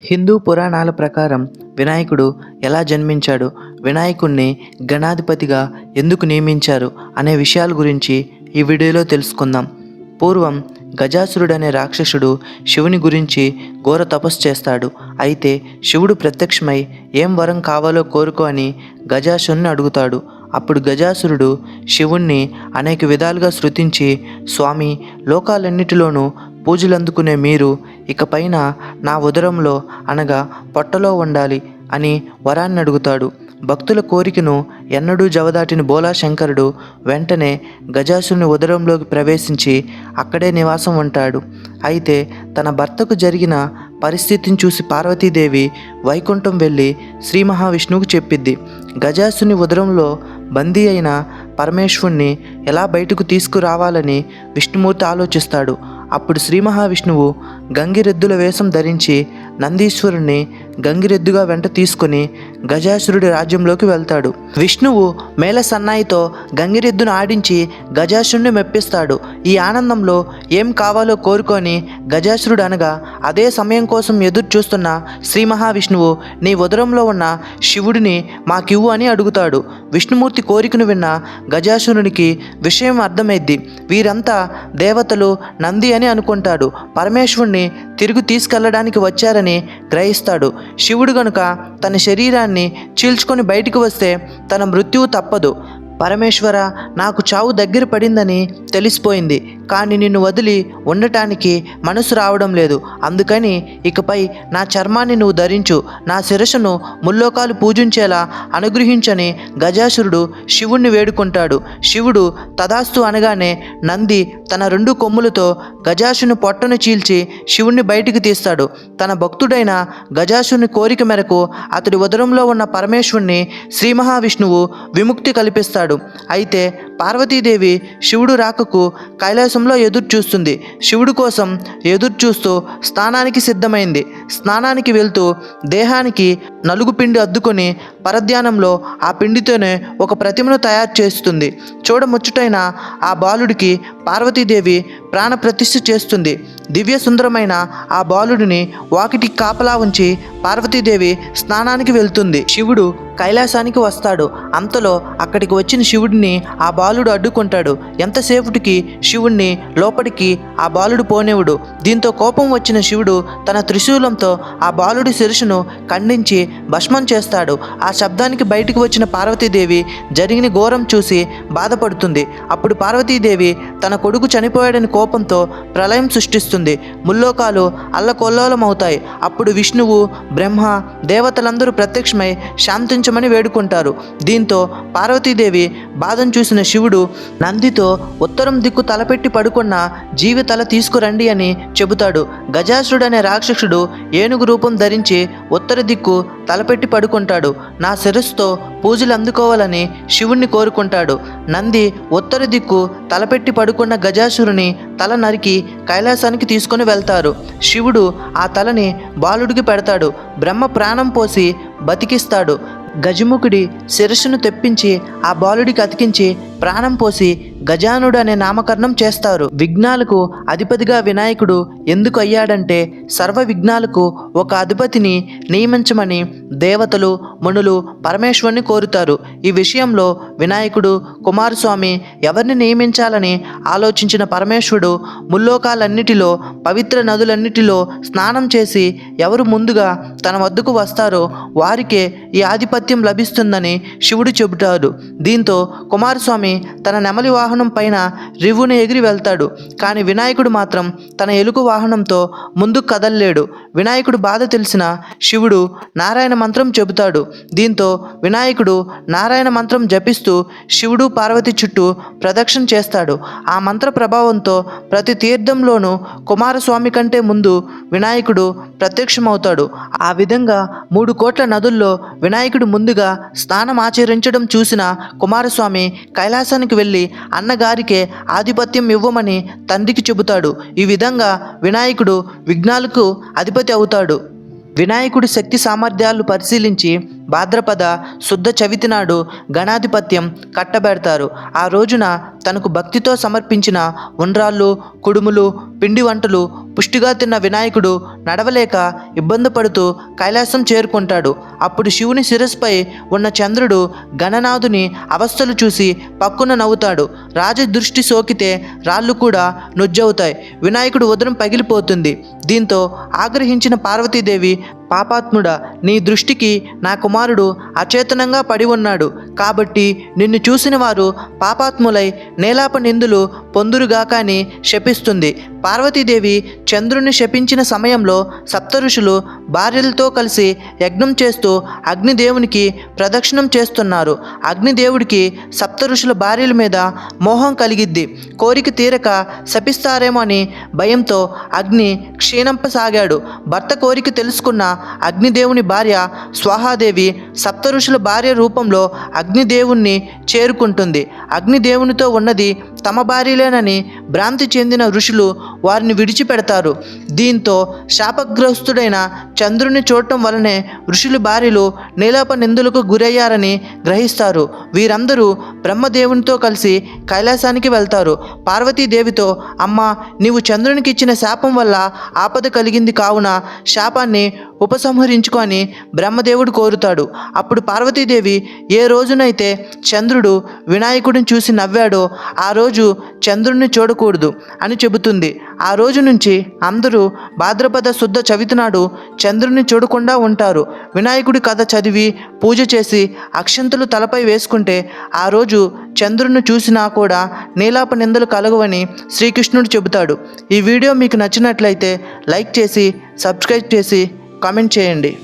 హిందూ పురాణాల ప్రకారం వినాయకుడు ఎలా జన్మించాడు, వినాయకుడిని గణాధిపతిగా ఎందుకు నియమించారు అనే విషయాల గురించి ఈ వీడియోలో తెలుసుకుందాం. పూర్వం గజాసురుడు అనే రాక్షసుడు శివుని గురించి ఘోర తపస్సు చేస్తాడు. అయితే శివుడు ప్రత్యక్షమై ఏం వరం కావాలో కోరుకో అని గజాసురుని అడుగుతాడు. అప్పుడు గజాసురుడు శివుణ్ణి అనేక విధాలుగా స్తుతించి, స్వామి, లోకాలన్నిటిలోనూ పూజలు అందుకునే మీరు ఇకపైన నా ఉదరంలో అనగా పొట్టలో ఉండాలి అని వరాన్ని అడుగుతాడు. భక్తుల కోరికను ఎన్నడూ జవదాటిన బోలాశంకరుడు వెంటనే గజాసురుని ఉదరంలోకి ప్రవేశించి అక్కడే నివాసం ఉంటాడు. అయితే తన భర్తకు జరిగిన పరిస్థితిని చూసి పార్వతీదేవి వైకుంఠం వెళ్ళి శ్రీ మహావిష్ణువుకు చెప్పిద్ది. గజాసుని ఉదరంలో బందీ అయిన పరమేశ్వరుణ్ణి ఎలా బయటకు తీసుకురావాలని విష్ణుమూర్తి ఆలోచిస్తాడు. అప్పుడు శ్రీ మహావిష్ణువు గంగిరెద్దుల వేషం ధరించి నందీశ్వరుణ్ణి గంగిరెద్దుగా వెంట తీసుకొని గజాసురుడి రాజ్యంలోకి వెళ్తాడు. విష్ణువు మేళ సన్నాయితో గంగిరెద్దును ఆడించి గజాసురుడిని మెప్పిస్తాడు. ఈ ఆనందంలో ఏం కావాలో కోరుకొని గజాసురుడు అనగా అదే సమయం కోసం ఎదురు చూస్తున్న శ్రీ మహావిష్ణువు నీ ఉదరంలో ఉన్న శివుడిని మాకివ్వు అని అడుగుతాడు. విష్ణుమూర్తి కోరికను విన్న గజాసురునికి విషయం అర్థమైద్ది. వీరంతా దేవతలు, నంది అని అనుకుంటాడు. పరమేశ్వరుణ్ణి తిరిగి తీసుకెళ్లడానికి వచ్చారని గ్రహిస్తాడు. శివుడు గనుక తన శరీరాన్ని చీల్చుకొని బయటికి వస్తే తన మృత్యువు తప్పదు. పరమేశ్వర, నాకు చావు దగ్గర పడిందని తెలిసిపోయింది, కానీ నిన్ను వదిలి ఉండటానికి మనసు రావడం లేదు. అందుకని ఇకపై నా చర్మాన్ని నువ్వు ధరించు, నా శిరస్సును ముల్లోకాలు పూజించేలా అనుగ్రహించని గజాసురుడు శివుణ్ణి వేడుకుంటాడు. శివుడు తదాస్తు అనగానే నంది తన 2 కొమ్ములతో గజాసుని పొట్టను చీల్చి శివుణ్ణి బయటికి తీస్తాడు. తన భక్తుడైన గజాసుని కోరిక మేరకు అతడి ఉదరంలో ఉన్న పరమేశ్వరుణ్ణి శ్రీ మహావిష్ణువు విముక్తి కల్పిస్తాడు. అయితే పార్వతీదేవి శివుడు రాకకు కైలాసంలో ఎదురు చూస్తుంది. శివుడు కోసం ఎదురు చూస్తూ స్నానానికి సిద్ధమైంది. స్నానానికి వెళ్తూ దేహానికి నలుగు పిండి అద్దుకొని పరధ్యానంలో ఆ పిండితోనే ఒక ప్రతిమను తయారు చేస్తుంది. చూడముచ్చటైన ఆ బాలుడికి పార్వతీదేవి ప్రాణప్రతిష్ఠ చేస్తుంది. దివ్య సుందరమైన ఆ బాలుడిని వాకిటికి కాపలా ఉంచి పార్వతీదేవి స్నానానికి వెళ్తుంది. శివుడు కైలాసానికి వస్తాడు. అంతలో అక్కడికి వచ్చిన శివుడిని ఆ బాలుడు అడ్డుకుంటాడు. ఎంతసేపటికి శివుణ్ణి లోపలికి ఆ బాలుడు పోనివ్వడు. దీంతో కోపం వచ్చిన శివుడు తన త్రిశూలంతో ఆ బాలుడి శిరస్సును ఖండించి భస్మం చేస్తాడు. ఆ శబ్దానికి బయటికి వచ్చిన పార్వతీదేవి జరిగిన ఘోరం చూసి బాధపడుతుంది. అప్పుడు పార్వతీదేవి తన కొడుకు చనిపోయాడని కోపంతో ప్రళయం సృష్టిస్తుంది. ముల్లోకాలు అల్లకొల్లోలమవుతాయి. అప్పుడు విష్ణువు, బ్రహ్మ, దేవతలందరూ ప్రత్యక్షమై శాంతించమని వేడుకుంటారు. దీంతో పార్వతీదేవి బాధను చూసిన శివుడు నందితో ఉత్తరం దిక్కు తలపెట్టి పడుకున్న జీవి తల తీసుకురండి అని చెబుతాడు. గజాసురుడు అనే రాక్షసుడు ఏనుగు రూపం ధరించి ఉత్తర దిక్కు తలపెట్టి పడుకుంటాడు. నా శిరస్సుతో పూజలు అందుకోవాలని శివుణ్ణి కోరుకుంటాడు. నంది ఉత్తర దిక్కు తలపెట్టి పడుకున్న గజాసురుని తల నరికి కైలాసానికి తీసుకొని వెళ్తారు. శివుడు ఆ తలని బాలుడికి పెడతాడు. బ్రహ్మ ప్రాణం పోసి బతికిస్తాడు. గజముఖుడి శిరస్సును తెప్పించి ఆ బాలుడికి అతికించి ప్రాణం పోసి గజానుడు అనే నామకరణం చేస్తారు. విఘ్నాలకు అధిపతిగా వినాయకుడు ఎందుకు అయ్యాడంటే సర్వ విఘ్నాలకు ఒక అధిపతిని నియమించమని దేవతలు, మునులు పరమేశ్వరుని కోరుతారు. ఈ విషయంలో వినాయకుడు, కుమారస్వామి ఎవరిని నియమించాలని ఆలోచించిన పరమేశ్వరుడు ముల్లోకాలన్నిటిలో పవిత్ర నదులన్నిటిలో స్నానం చేసి ఎవరు ముందుగా తన వద్దకు వస్తారో వారికే ఈ ఆధిపత్యం లభిస్తుందని శివుడు చెబుతాడు. దీంతో కుమారస్వామి తన నెమలి వాహనం పైన రివ్వును ఎగిరి వెళ్తాడు. కానీ వినాయకుడు మాత్రం తన ఎలుక వాహనంతో ముందుకు కదలలేడు. వినాయకుడు బాధ తెలిసిన శివుడు నారాయణ మంత్రం చెబుతాడు. దీంతో వినాయకుడు నారాయణ మంత్రం జపిస్తూ శివుడు, పార్వతి చుట్టూ ప్రదక్షిణ చేస్తాడు. ఆ మంత్ర ప్రభావంతో ప్రతి తీర్థంలోనూ కుమారస్వామి కంటే ముందు వినాయకుడు ప్రత్యక్షమవుతాడు. ఆ విధంగా 3 కోట్ల నదుల్లో వినాయకుడు ముందుగా స్నానం ఆచరించడం చూసిన కుమారస్వామి కైలాసానికి వెళ్ళి అన్నగారికే ఆధిపత్యం ఇవ్వమని తండ్రికి చెబుతాడు. ఈ విధంగా వినాయకుడు విఘ్నాలకు అధిపతి అవుతాడు. వినాయకుడి శక్తి సామర్థ్యాలు పరిశీలించి భాద్రపద శుద్ధ చవితి నాడు గణాధిపత్యం కట్టబెడతారు. ఆ రోజున తనకు భక్తితో సమర్పించిన ఉండ్రాళ్ళు, కుడుములు, పిండి వంటలు పుష్టిగా తిన్న వినాయకుడు నడవలేక ఇబ్బంది పడుతూ కైలాసం చేరుకుంటాడు. అప్పుడు శివుని శిరస్సుపై ఉన్న చంద్రుడు గణనాథుని అవస్థలు చూసి పక్కున నవ్వుతాడు. రాజ దృష్టి సోకితే రాళ్ళు కూడా నుజ్జవుతాయి. వినాయకుడు ఉదరం పగిలిపోతుంది. దీంతో ఆగ్రహించిన పార్వతీదేవి, పాపాత్ముడా, నీ దృష్టికి నా కుమారుడు అచేతనంగా పడి ఉన్నాడు కాబట్టి నిన్ను చూసిన వారు పాపాత్ములై నేలాప నిందులు పొందురుగాక అని శపిస్తుంది. పార్వతీదేవి చంద్రుని శపించిన సమయంలో సప్తఋషులు భార్యలతో కలిసి యజ్ఞం చేస్తూ అగ్నిదేవునికి ప్రదక్షిణం చేస్తున్నారు. అగ్నిదేవుడికి సప్తఋషుల భార్యల మీద మోహం కలిగిద్ది. కోరిక తీరక శపిస్తారేమో అని భయంతో అగ్ని క్షీణింపసాగాడు. భర్త కోరిక తెలుసుకున్న అగ్నిదేవుని భార్య స్వాహాదేవి సప్తఋషుల భార్య రూపంలో అగ్నిదేవుణ్ణి చేరుకుంటుంది. అగ్నిదేవునితో ఉన్నది తమ భార్యలేనని భ్రాంతి చెందిన ఋషులు వారిని విడిచిపెడతారు. దీంతో శాపగ్రస్తుడైన చంద్రుని చూడటం వలనే ఋషుల భార్యలు నీలాప నిందులకు గురయ్యారని గ్రహిస్తారు. వీరందరూ బ్రహ్మదేవునితో కలిసి కైలాసానికి వెళ్తారు. పార్వతీదేవితో, అమ్మా, నీవు చంద్రునికి ఇచ్చిన శాపం వల్ల ఆపద కలిగింది కావున శాపాన్ని ఉపసంహరించుకొని బ్రహ్మదేవుడు కోరుతాడు. అప్పుడు పార్వతీదేవి ఏ రోజునైతే చంద్రుడు వినాయకుడిని చూసి నవ్వాడో ఆ రోజు చంద్రుడిని చూడకూడదు అని చెబుతుంది. ఆ రోజు నుంచి అందరూ భాద్రపద శుద్ధ చవితి నాడు చంద్రుడిని చూడకుండా ఉంటారు. వినాయకుడి కథ చదివి పూజ చేసి అక్షంతలు తలపై వేసుకుంటే ఆ రోజు చంద్రుడిని చూసినా కూడా నీలాప నిందలు కలగవని శ్రీకృష్ణుడు చెబుతాడు. ఈ వీడియో మీకు నచ్చినట్లయితే లైక్ చేసి సబ్స్క్రైబ్ చేసి కామెంట్ చేయండి.